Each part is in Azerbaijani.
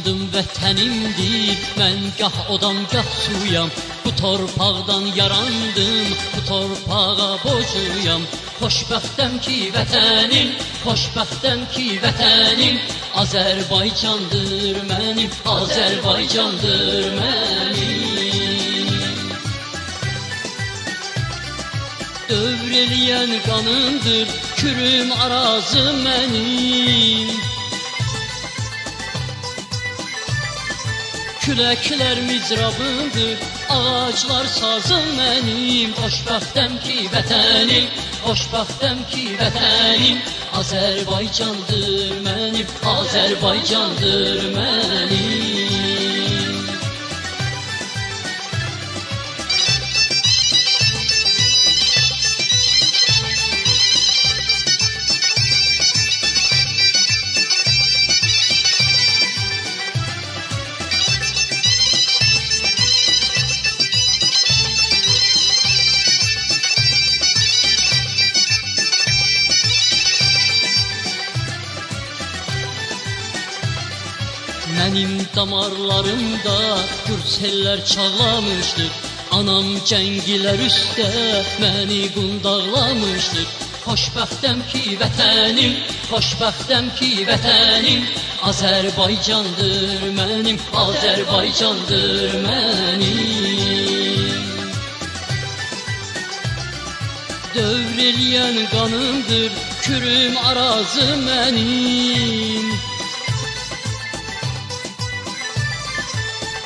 andım vətənimdir, mən gah odam gah suyam. Bu torpaqdan yarandım, bu torpağa borcluyam. Xoşbəxtəm ki vətənim, xoşbəxtəm ki vətənim, Azərbaycandır mənim, Azərbaycandır mənim. Dövr eləyən qanımdır, kürüm arazı mənim. Küləklər mizrabımdır, ağaclar sazım mənim. Xoşbəxtəm ki vətənim, xoşbəxtəm ki vətənim, Azərbaycandır mənim, Azərbaycandır mənim. Mənim damarlarımda gürsellər çağlamışdır. Anam cəngilər üstə məni qundaqlamışdır. Xoşbəxtəm ki vətənim, xoşbəxtəm ki vətənim, Azərbaycandır mənim, Azərbaycandır mənim. Dövr eləyən qanımdır, kürüm arazı mənim.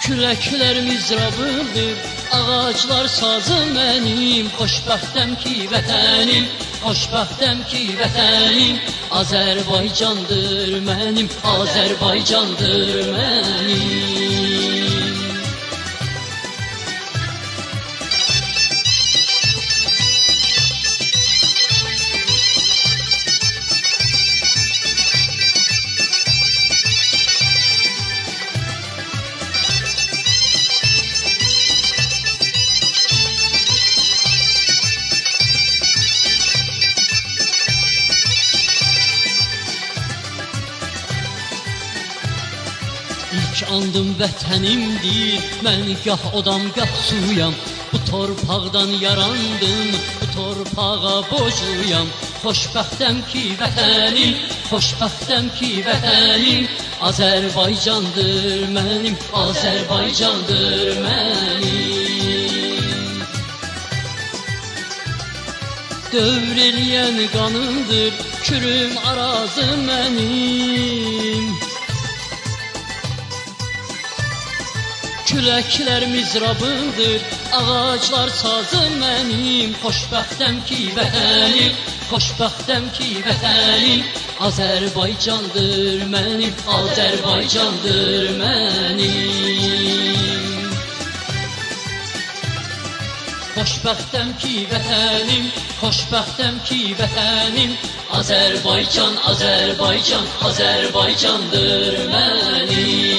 Küləklər mizrabımdır, ağaclar sazı mənim. Xoşbəxtəm ki vətənim, xoşbəxtəm ki vətənim, Azərbaycandır mənim, Azərbaycandır mənim. İlk andım vətənimdir, mən gah odam gah suyam. Bu torpaqdan yarandım, bu torpağa borcluyam. Xoşbəxtəm ki vətənim, xoşbəxtəm ki vətənim, Azərbaycandır mənim, Azərbaycandır mənim. Dövr eləyən qanımdır, kürüm arazı mənim. Küləklər mizrabımdır, ağaclar sazı mənim. Xoşbəxtəm ki vətənim, xoşbəxtəm ki vətənim, Azərbaycandır mənim, Azərbaycandır mənim. Xoşbəxtəm ki vətənim, xoşbəxtəm ki vətənim, Azərbaycan, Azərbaycan, Azərbaycandır mənim.